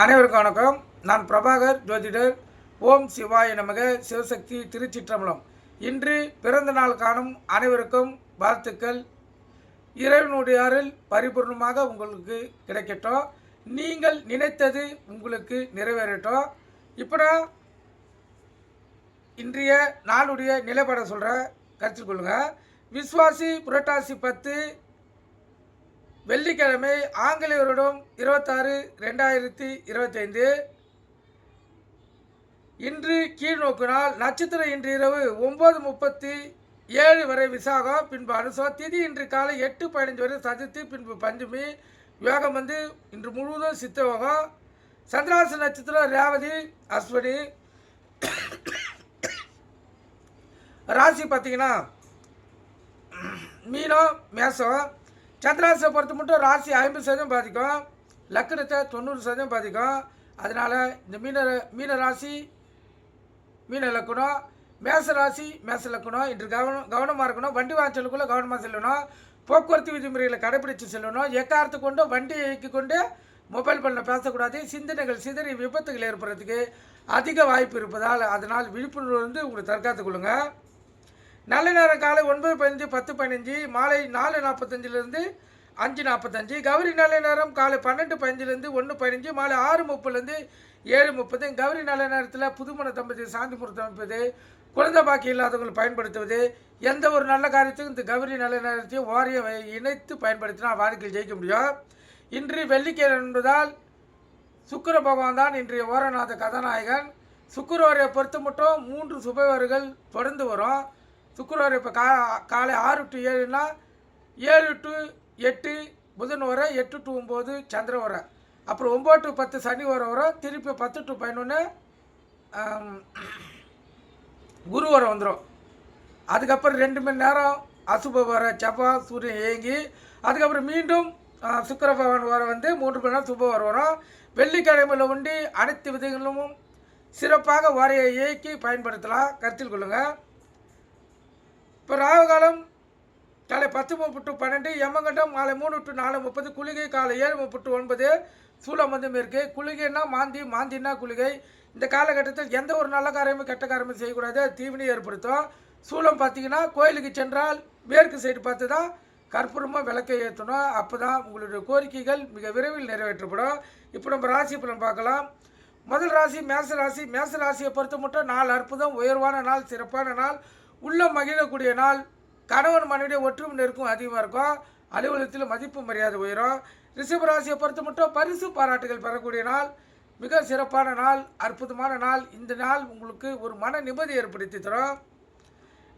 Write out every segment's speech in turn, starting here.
அனைவருக்கும் வணக்கம். நான் பிரபாகர் ஜோதிடர். ஓம் சிவாய நமக. சிவசக்தி திருச்சிற்றம்பலம். இன்று பிறந்த நாள் காணும் அனைவருக்கும் வாழ்த்துக்கள். இறைவனுடைய அருள் பரிபூர்ணமாக உங்களுக்கு கிடைக்கட்டும். நீங்கள் நினைத்தது உங்களுக்கு நிறைவேறட்டும். இப்போ இன்றைய நாளுடைய நிலைப்பாடை சொல்கிற கருத்தில் கொள்ளுங்க. விஸ்வாசி புரட்டாசி 10 வெள்ளிக்கிழமை ஆங்கில வருடம் 26/2025. இன்று கீழ்நோக்கு நாள். நட்சத்திரம் இன்று இரவு 9:37 வரை விசாகம், பின்பு அனுசம். திதி இன்று காலை 8:15 வரை சதுர்த்தி, பின்பு பஞ்சமி. யோகம் இன்று முழுவதும் சித்தயோகம். சந்திராச நட்சத்திரம் ரேவதி அஸ்வனி. ராசி பார்த்தீங்கன்னா மீனம் மேசம். சந்திராசியை பொறுத்த மட்டும் ராசி 50% பாதிக்கும், லக்கணத்தை 90% பாதிக்கும். அதனால் இந்த மீன ராசி மீன லக்கணம், மேச ராசி மேச லக்கணம் இன்று கவனமாக இருக்கணும். வண்டி வாசலுக்குள்ளே கவனமாக செல்லணும். போக்குவரத்து விதிமுறைகளை கடைபிடித்து செல்லணும். எக்காரத்து கொண்டு வண்டியை இயக்கி கொண்டு மொபைல் பண்ண பேசக்கூடாது. சிந்தனைகள் சிதறி விபத்துகள் ஏற்படுறதுக்கு அதிக வாய்ப்பு இருப்பதால் அதனால் விழிப்புணர்வு உங்களுக்கு தற்காத்து கொள்ளுங்கள். நல்ல நேரம் காலை 9:15 10:15, மாலை 4:45 5:45. கௌரி நல்ல நேரம் காலை 12:15 1:15, மாலை 6:30 7:30. கௌரி நல்ல நேரத்தில் புதுமண தம்பதி சாந்தி முகூர்த்தம் அமைப்பது, குழந்தை பாக்கி இல்லாதவங்களை பயன்படுத்துவது, எந்த ஒரு நல்ல காரியத்துக்கும் இந்த கௌரி நல்ல நேரத்தையும் வாரியம் இணைத்து பயன்படுத்தினா வாழ்க்கையில் ஜெயிக்க முடியும். இன்று வெள்ளிக்கிழமை என்பதால் சுக்கிர பகவான் தான் இன்றைய ஓரநாத கதாநாயகன். சுக்கிரவரை பொறுத்த மட்டும் 3 சுபவர்கள் தொடர்ந்து வரும். சுக்கிரவாரம் இப்போ காலை 6 to 7னா 7 to 8 புதன் வர, 8 to 9 சந்திர வர, அப்புறம் 9 to 10 சனி வரும். திருப்பி 10 to 11 குரு வர வந்துடும். அதுக்கப்புறம் 2 மணி நேரம் அசுப வர செவ்வாய் சூரியன் இயங்கி, அதுக்கப்புறம் மீண்டும் சுக்கிர பகவான் வர 3 மணி நேரம் சுப வரும். வெள்ளிக்கிழமையில் உண்டி அனைத்து விதங்களும் சிறப்பாக வாரையை இயக்கி பயன்படுத்தலாம், கருத்தில் கொள்ளுங்கள். இப்போ ராகுகாலம் காலை 10:30 to 12, யமகண்டம் மாலை 3 to 4:30, குளிகை காலை 7:30 to 9, சூலம் இருக்குது. குளிகைன்னா மாந்தின்னா குளிகை. இந்த காலகட்டத்தில் எந்த ஒரு நல்ல காரியமும் கெட்ட காரியமும் செய்யக்கூடாது, தீவினை ஏற்படுத்தும். சூலம் பார்த்தீங்கன்னா கோயிலுக்கு சென்றால் மேற்கு சைடு பார்த்து தான் கற்பூரமாக விளக்கை ஏற்றணும். அப்போ தான் உங்களுடைய கோரிக்கைகள் மிக விரைவில் நிறைவேற்றப்படும். இப்போ நம்ம ராசி பலன் பார்க்கலாம். முதல் ராசி மேச ராசி. மேச ராசியை பொறுத்த மட்டும் நாள் அற்புதம், உயர்வான நாள், சிறப்பான நாள், உள்ள மகிழக்கூடிய நாள். கணவன் மனைவிடைய ஒற்றுமை நெருக்கம் அதிகமாக இருக்கும். அலுவலகத்தில் மதிப்பு மரியாதை உயரும். ரிஷப ராசியை பொறுத்த மட்டும் பரிசு பாராட்டுகள் பெறக்கூடிய நாள், மிக சிறப்பான நாள், அற்புதமான நாள். இந்த நாள் உங்களுக்கு ஒரு மன நிம்மதி ஏற்படுத்தி தரும்.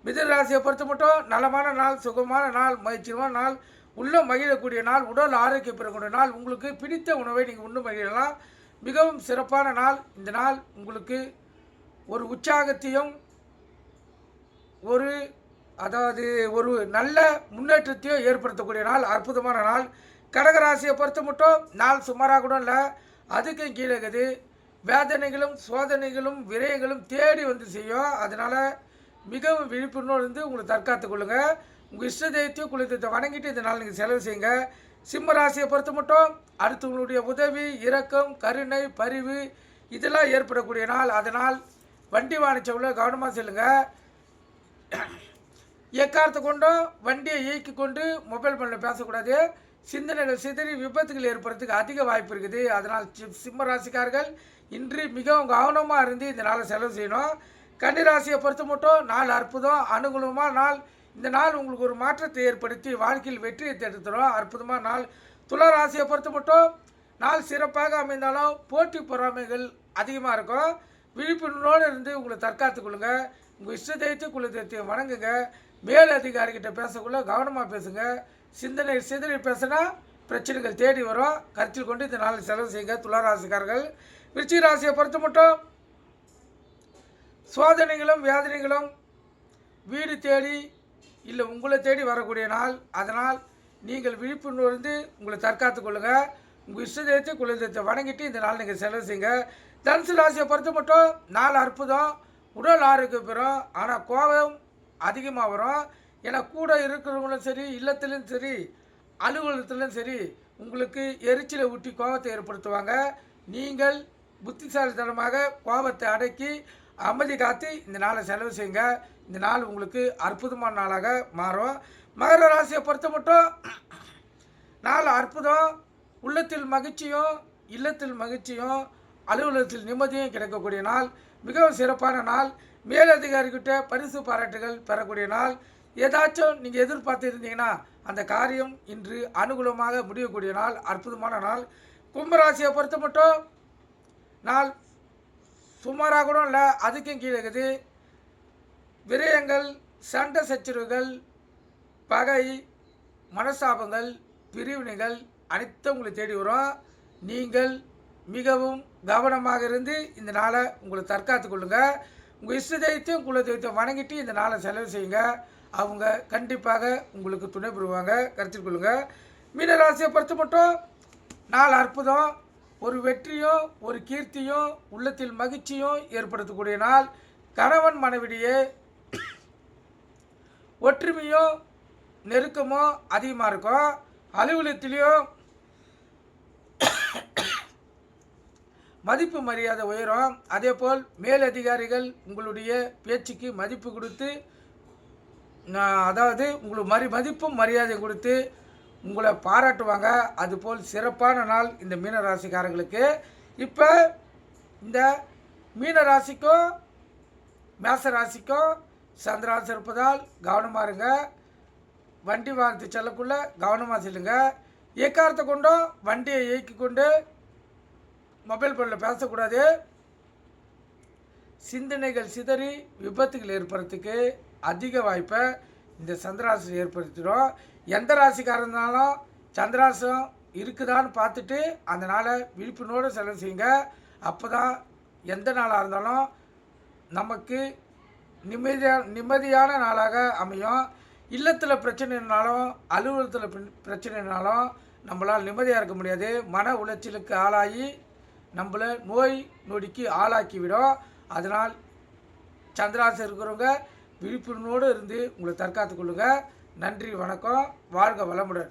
மிதுன ராசியை பொறுத்த மட்டும் நலமான நாள், சுகமான நாள், மகிழ்ச்சியான நாள், உள்ள மகிழக்கூடிய நாள், உடல் ஆரோக்கியம் பெறக்கூடிய நாள். உங்களுக்கு பிடித்த உணவை நீங்கள் உண்டு மகிழலாம். மிகவும் சிறப்பான நாள். இந்த நாள் உங்களுக்கு ஒரு உற்சாகத்தையும் ஒரு நல்ல முன்னேற்றத்தையும் ஏற்படுத்தக்கூடிய நாள், அற்புதமான நாள். கடகராசியை பொறுத்த மட்டும் நாள் சுமாராக கூட இல்லை, அதுக்கும் கீழே இருக்குது. வேதனைகளும் சோதனைகளும் விரயங்களும் தேடி செய்யும். அதனால் மிகவும் விழிப்புணர்வு உங்களை தற்காத்து கொள்ளுங்கள். உங்கள் இஷ்ட தெய்வத்தையும் குலதெய்வத்தை வணங்கிட்டு இந்த நாள் நீங்கள் செலவு செய்யுங்க. சிம்ம ராசியை பொறுத்த மட்டும் அடுத்தவங்களுடைய உதவி, இரக்கம், கருணை, பரிவு இதெல்லாம் ஏற்படக்கூடிய நாள். அதனால் வண்டி வாணிச்சவங்கள கவனமாக செல்லுங்கள். எக்காரத்தை கொண்டும் வண்டியை இயக்கி கொண்டு மொபைல் ஃபோனில் பேசக்கூடாது. சிந்தனைகள் சிதறி விபத்துகள் ஏற்படுறதுக்கு அதிக வாய்ப்பு இருக்குது. அதனால் சிம்ம ராசிக்காரர்கள் இன்று மிகவும் கவனமாக இருந்து இந்த நாளை செலவு செய்யணும். கன்னிராசியை பொறுத்த மட்டும் நாள் அற்புதம், அனுகூலமான நாள். இந்த நாள் உங்களுக்கு ஒரு மாற்றத்தை ஏற்படுத்தி வாழ்க்கையில் வெற்றியை தேடித்தரும், அற்புதமான நாள். துலா ராசியை பொறுத்த மட்டும் நாள் சிறப்பாக அமைந்தாலும் போட்டி பொறாமைகள் அதிகமாக இருக்கும். விழிப்புணர்வோடு இருந்து உங்களை தற்காத்து கொள்ளுங்கள். உங்கள் இஷ்ட தெய்வத்தை குல தெய்வத்தையும் வணங்குங்க. மேல் அதிகாரிகிட்ட பேசக்குள்ள கவனமாக பேசுங்க. சிந்தனை சிதறி பேசினா பிரச்சனைகள் தேடி வரும். கருத்தில் கொண்டு இந்த நாளில் செலவு செய்யுங்க துளாராசிக்காரர்கள். விருச்சிக ராசியை பொறுத்த மட்டும் சோதனைகளும் வேதனைகளும் வீடு தேடி இல்லை உங்களை தேடி வரக்கூடிய நாள். அதனால் நீங்கள் விழிப்புணர்வு உங்களை தற்காத்து கொள்ளுங்கள். உங்கள் இஷ்ட தெய்வத்தை குல தெய்வத்தை வணங்கிட்டு இந்த நாள் நீங்கள் செலவு செய்யுங்க. தனுசு ராசியை பொறுத்த மட்டும் நாள் அற்புதம், உடல் ஆரோக்கியம் பெறும். ஆனால் கோபம் அதிகமாக வரும். ஏன்னா கூட இருக்கிறவங்களும் சரி, இல்லத்திலும் சரி, அலுவலகத்திலும் சரி உங்களுக்கு எரிச்சலை ஊட்டி கோபத்தை ஏற்படுத்துவாங்க. நீங்கள் புத்திசாலித்தனமாக கோபத்தை அடக்கி அமைதி காத்து இந்த நாளை செலவு செய்யுங்க. இந்த நாள் உங்களுக்கு அற்புதமான நாளாக மாறும். மகர ராசியை பொறுத்த மட்டும் நாள் அற்புதம். உள்ளத்தில் மகிழ்ச்சியும் இல்லத்தில் மகிழ்ச்சியும் அலுவலகத்தில் நிம்மதியும் கிடைக்கக்கூடிய நாள். மிகவும் சிறப்பான நாள். மேலதிகாரிகிட்ட பரிசு பாராட்டுகள் பெறக்கூடிய நாள். ஏதாச்சும் நீங்கள் எதிர்பார்த்து இருந்தீங்கன்னா அந்த காரியம் இன்று அனுகூலமாக முடியக்கூடிய நாள். அற்புதமான நாள். கும்பராசியை பொறுத்த மட்டும் நாள் சுமாராக கூட இல்லை, அதுக்கும் கீழே இருக்குது. விரயங்கள், சண்டை சச்சரவுகள், பகை, மனஸ்தாபங்கள், பிரிவினைகள் அனைத்தும் உங்களை தேடி வரும். நீங்கள் மிகவும் கவனமாக இருந்து இந்த நாளை உங்களை தற்காத்து கொள்ளுங்கள். உங்கள் இஷ்ட தெய்வத்தையும் குல தெய்வத்தையும் வணங்கிட்டு இந்த நாளை செலவு செய்யுங்க. அவங்க கண்டிப்பாக உங்களுக்கு துணை புரிவாங்க. கருத்தில் கொள்ளுங்கள். மீனராசியை பொறுத்த மட்டும் நாள் அற்புதம். ஒரு வெற்றியும் ஒரு கீர்த்தியும் உள்ளத்தில் மகிழ்ச்சியும் ஏற்படுத்தக்கூடிய நாள். கணவன் மனைவிடையே ஒற்றுமையும் நெருக்கமும் அதிகமாக இருக்கும். அலுவலகத்திலையும் மதிப்பு மரியாதை உயரும். அதேபோல் மேலதிகாரிகள் உங்களுடைய பேச்சுக்கு மதிப்பு கொடுத்து, அதாவது உங்களுக்கு மதிப்பும் மரியாதையும் கொடுத்து உங்களை பாராட்டுவாங்க. அதுபோல் சிறப்பான நாள் இந்த மீனராசிக்காரங்களுக்கு. இப்போ இந்த மீனராசிக்கும் மேச ராசிக்கும் சந்திராசி இருப்பதால் கவனமாக இருங்க. வண்டி வாகனத்தை செல்லக்குள்ள கவனமாக செல்லுங்க. எக்காரத்தை கொண்டும் வண்டியை இயக்கி கொண்டு மொபைல் ஃபோனில் பேசக்கூடாது. சிந்தனைகள் சிதறி விபத்துகள் ஏற்படுறதுக்கு அதிக வாய்ப்பை இந்த சந்திராசி ஏற்படுத்திடும். எந்த ராசிக்காரர் இருந்தாலும் சந்திராசம் இருக்குதான்னு பார்த்துட்டு அந்த நாளை விழிப்புணோடு செலவு செய்யுங்க. அப்போ தான் எந்த நாளாக இருந்தாலும் நமக்கு நிம்மதியான நாளாக அமையும். இல்லத்தில் பிரச்சனைனாலும் அலுவலகத்தில் பிரச்சனைனாலும் நம்மளால் நிம்மதியாக இருக்க முடியாது. மன உளைச்சலுக்கு ஆளாகி நம்மளை நோய் நொடிக்கு ஆளாக்கிவிடும். அதனால் சந்திராசி இருக்கிறவங்க விழிப்புணர்வோடு இருந்து உங்களை தற்காத்து கொள்ளுங்கள். நன்றி, வணக்கம், வாழ்க வளமுடன்.